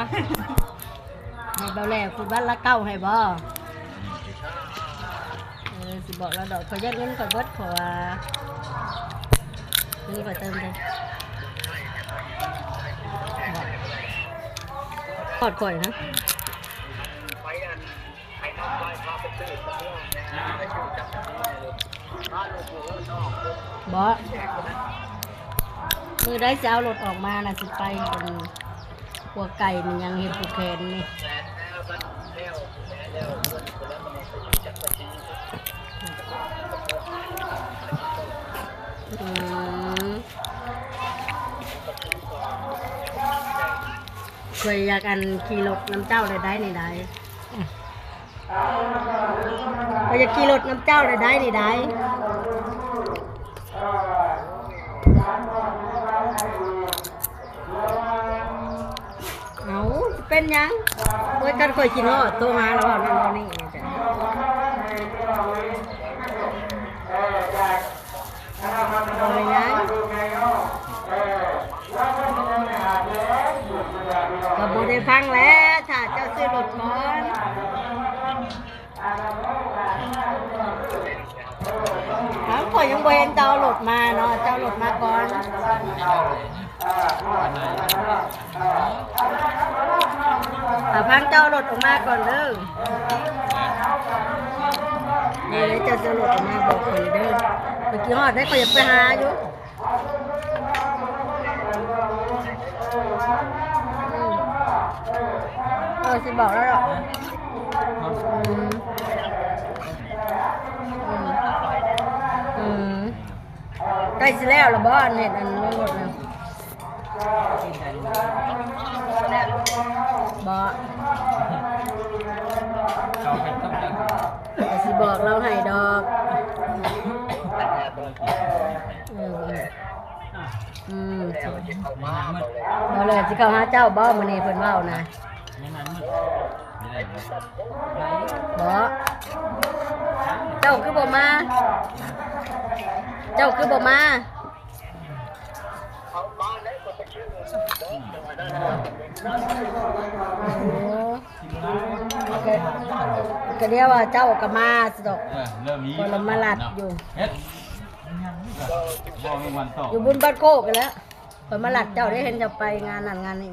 ให้เบาแหล่คุณบ้านละเก้าให้บ่สิบอกเราดอกขอยัดเงินขอเบิดขอว่านี่ขอเติมเลยกอดข่อยนะบอมือได้จะเอารถออกมานะสิไปเป็นหัวไก่มันยังเห็นผูกแขนนี่เคยอยากอันขี่รถน้ำเจ้าเลยได้นี่ได้เคยอยากขี่รถน้ำเจ้าเลยได้นี่ได้เอาเป็นยังเมื่อกันเคยกินเหรอตัวมาแล้วนั่นนี่จ้ะเป็นยังก็บ่ได้ฟังแล้วถ้าเจ้าซื้อรถก่อนทั้งคนยังบ่เห็นเจ้ารถมาเนาะเจ้ารถมาก่อนแต่พังเจ้ารถออกมาก่อนเด้อนี่เจ้าจะรถออกมาบอกคนเด้อเมื่อกี้ฮอดได้ก็อยากไปหาอยู่สิบอกแล้วหรอใกล้สิแล้วละบ้านเนี่ยอันนี้หมดเลยบ่สิบอกเราให้ดอกเราเลยสิเข้าหาเจ้าบ่มื้อนี้เพิ่นเว้านะบ่เจ้าคือบ่มาเจ้าคือบ่มาก็เรียกว่าเจ้าก็มาสิดอกคนละมาลัดอยู่อยู่บุญบ้านโคกกันแล้วคนมาลัดเจ้าได้เห็นจะไปงานนั่นงานนี้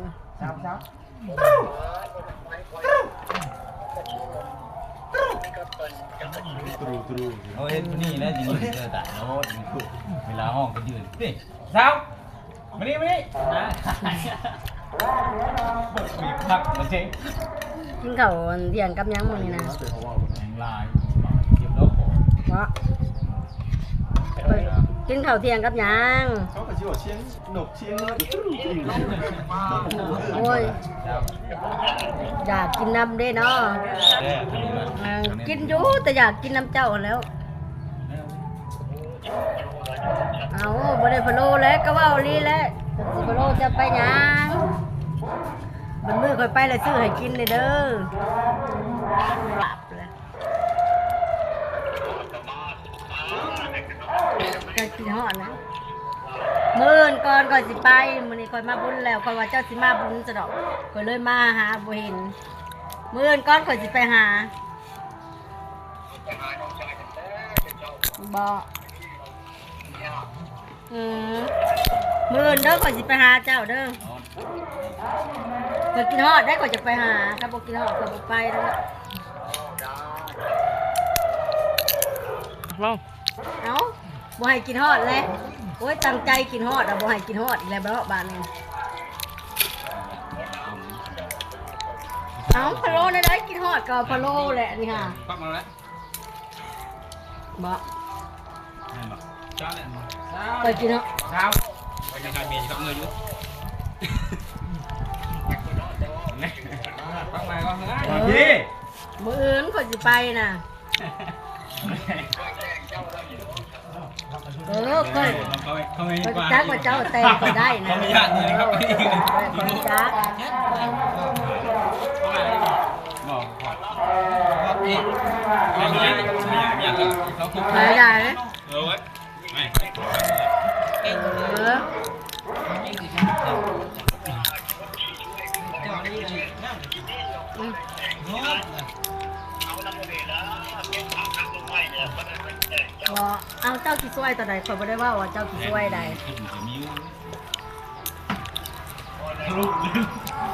เขาเห็นนี่แล้วจริงๆเจอแต่แล้วเวลาห้องก็ยืนนี่สาวมานี่นะมีพักมาเช็ค กินข้าวเที่ยงกับยังมื้อนี้นะแองลายเก็บแล้วของเพราะกินข้าวเที่ยงกับยังเขาก็ชื่อว่าเชียงหนกเชียงโอ้ยอยากกินน้ำได้เนาะกินอยู่แต่อยากกินน้ำเจ้าแล้วเอาบ่ได้พะโล้แล้วก็ว่าลีแล้วสิพะโล้จะไปยังมันมือค่อยไปแล้วซื้อให้กินเลยเด้อหลับเลยก็กินฮอดนะมื้อก่อนก่อนสิไปมื้อนี้ค่อยมาบุญแล้วค่อยว่าเจ้าสิมาบุญซะดอกค่อยเลยมาหาบ่เห็นมื้อก่อนค่อยสิไปหาบ่มื้อเด้อค่อยสิไปหาเจ้าเด้อค่อยกินฮอดได้ค่อยจะไปหาถ้าบ่กินฮอดค่อยบ่ไปแล้วเอ้าบ่ให้กินฮอดเลยโอ้ยตั้งใจกินฮอดอ่ะบ่ให้กินฮอดอีกแล้วบ้านนี้เอ้าพะโล้ได้กินฮอดก็พะโล้แหละนี่ค่ะปักมาแล้วบ่จ้าเลยไปกินเนาะเช้าไปยังไงมีกับเงยอยู่ปักมาก็พี่มื้ออื่นค่อยสิไปน่ะค่อยจักว่าเจ้าแต่งก็ได้นะคนจักไม่ได้เลย เอาเจ้าขี้ซวยตัวใดข่อยบ่ได้ว่าเจ้าขี้ซวยใด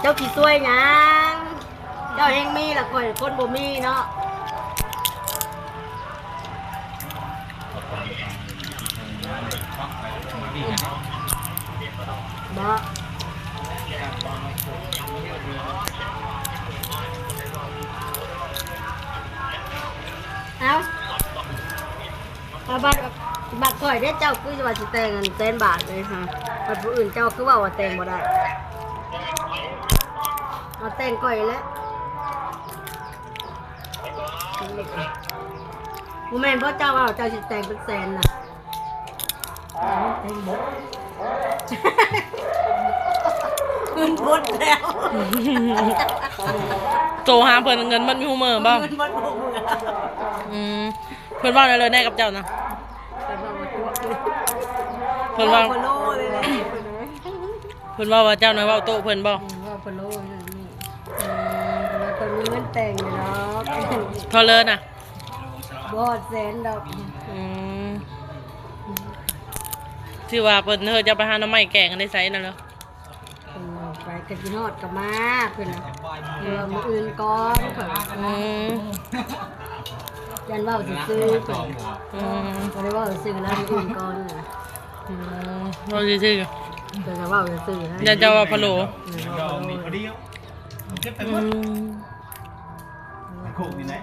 เจ้าขี้ซวยหยังเจ้าเฮงมีล่ะข่อยคนบ่มีเนาะบ่เอาบัตรข่อยได้เจ้าคือว่าสิแต่งเงินแสนบาทเลยค่ะบัตรผู้อื่นเจ้าคือว่าแต่งบ่ได้เอาแต่งก่อยแล้วผู้แม่นเพราะเจ้าว่าเจ้าสิแต่งเป็นแสนน่ะแต่งบ่เงินหมดแล้ว โจหาเพิ่นเงินมันมีหูเมอบ้าง เงินหมดหมดแล้ว เพิ่นว่าเลยแน่กับเจ้านะเพิ่นว่า พะโล่เลยนะ เพิ่นว่าเจ้าน้อยเว้าโตเพิ่นบ่ ว่าพะโล่นี่แล้วก็มีเงินแต่งอยู่เนาะ เท่าเลยน่ะ บอดแสนดอก ที่ว่าเพิ่นเธอจะไปหาหน้ำไม้แกงกันได้ไสนั่นเหรอ ไปกันที่นอดกับมาเพื่อนนะเรือมืออื่นก่อนเพิ่นยันว่าสิซื้อเพิ่นก็เลยว่าซื้อแล้วมืออื่นก่อนน่ะ เราซื่อ เพิ่นก็ว่าจะซื้อให้ ๆอย่าเจ้าว่าพะโล มีพอดีเก็บไปหมดโคกที่ไหน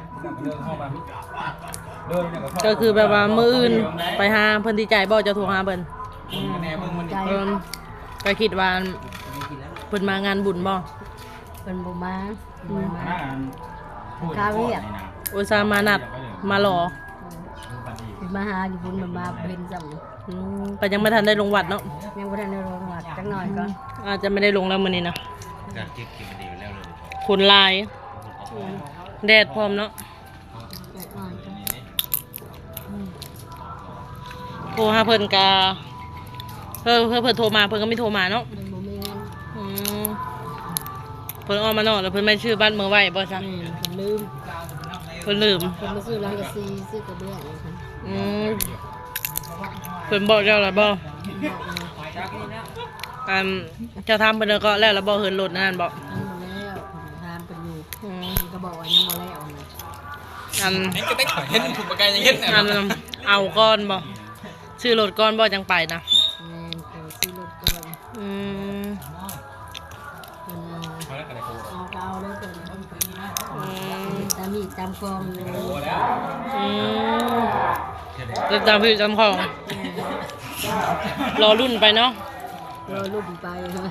ก็คือแบบว่ามื้ออื่นไปหาเพิ่นดีใจบ่เจ้าโทรหาเพิ่น ใจ ก็คิดว่าเพิ่นมางานบุญบ่ เพิ่นบ่มาข้าเวียก อุตส่าห์มานัดมารอ มาหาอยู่พุ่นมาเป็นจำ ก็ยังไม่ทันได้ลงวัดเนาะ ยังบ่ทันได้ลงวัดจักหน่อยก่อน อาจจะไม่ได้ลงแล้วมื้อนี้นะ การเก็บกินดีแล้วเลย คนลายแดดพร้อมเนาะ จักหน่อยก่อน โทรหาเพิ่นกะเพิ่นโทรมาเพิ่นก็ไม่โทรมาเนาะ เพิ่นบ่มีเงิน อืมเพิ่นออกมาเนาะแล้วเพิ่นไม่ชื่อบ้านเมืองไว้บ่ซะ เพิ่นลืม เพิ่นลืม เพิ่นมาซื้อร้านกะซีซื้อกระเบื้องเลยค่ะ อืมเพิ่นบอกเจ้าแล้วบ่ บอกมา เจ้าทำเพิ่นแล้วก็แล้วบ่เฮินรถนั่นบ่ ยังบ่แล้วทานเป็นอยู่ อืม ก็บอกว่ายังบ่แล้วนะ ก็ได้เห็นถูกประกันยังเห็น เอาก้อนบ่ชื่อรถก้อนบ่จังไปนะ แม่นก็ซื้อรถก่อน อืม เพิ่นเอาก็เอาเลยเพิ่น อืม ตามมีตามกองเลย อืมแล้วจำพี่จำของรอรุ่นไปเนาะ รอรุ่นไปค่ะ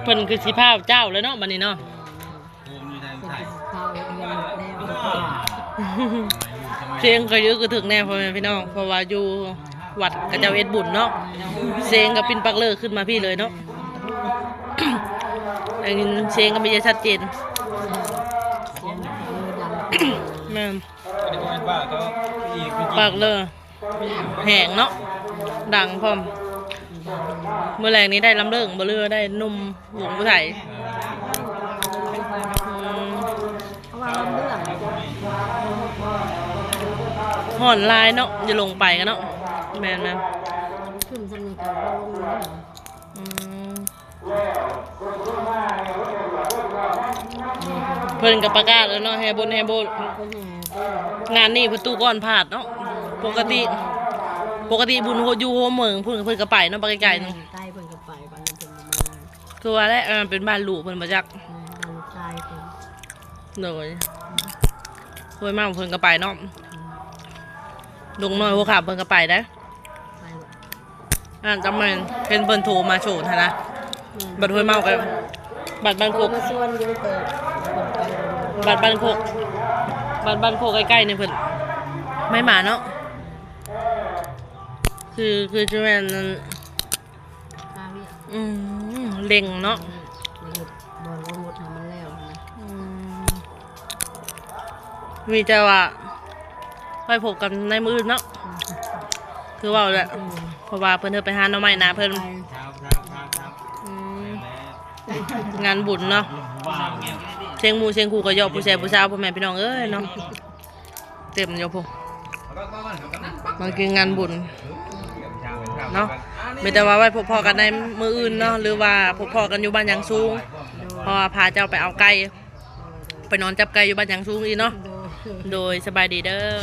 เพิ่นคือสิพาเจ้าแล้วเนาะบัดนี้เนาะ เป็นข้าวเงินแล้ว เสียงก็เยอะก็ถึงแน่พ่อแม่พี่น้องเพราะว่าอยู่วัดกระเจ้าเอ็ดบุญเนาะเสียงก็ปินปักเลอขึ้นมาพี่เลยเนาะ ได้ยินเสียงก็ไม่ได้ชัดเจน เสียงดัง แม่น อันนี้เป็นบ้าก็อีก ปากเลอแหงเนาะดังพร้อมเมื่อแรงนี้ได้ลำเลิงบ่เรือได้นุ่มหลวงผู้ไทย เพราะว่าเรื่อง ห่อนลายเนาะอย่าลงไปกันเนาะแม่น ขึ้นสนิทกับลงเลย ๆอืมเพิ่นกับประกาศแล้วเนาะแฮบุญแฮบุญ ก็แห่ งานนี้ประตูก่อนผาดเนาะปกติบุญโฮอยู่โฮเมืองเพิ่นก็ไปเนาะไปไกลๆนึง ใต้เพิ่นก็ไปบ้านเพิ่นมา คือว่าแล้วเป็นบ้านหลูเพิ่นมาจัก บ้านใต้เพิ่น เลยห้วยเมาเพิ่นก็ไปเนาะดงน้อยหัวขาเพิ่นก็ไปได้ ไป จำแม่นเห็นเพิ่นโทรมาโฉดหั่นนะบัดห้วยเมากับบัดบ้านโคก มาส่วนอยู่เปิดไป บัดบ้านโคกใกล้ๆนี่เพิ่นไม่มาเนาะคือจะแม่น ทางนี้ เล็งเนาะ บอลก็หมดทำมันแล้วนะ มีใจว่าไปพบกันในมืออื่นเนาะคือว่าแหละเพราะว่าเพิ่นเธอไปหาหน่อไม้นะเพิ่นงานบุญเนาะ สียงหมูเสียงคู่ก็ยอกผู้ชายผู้สาวพ่อแม่พี่น้องเอ้ยเนาะเต็มอยู่พงมันคืองานบุญเนาะไม่แต่ว่าไว้พบพอกันในมืออื่นเนาะหรือว่าพบพอกันอยู่บ้านยังสูงเพราะว่าพาเจ้าไปเอาไก่ไปนอนจับไก่อยู่บ้านยังสูงอีเนาะโดยสบายดีเด้อ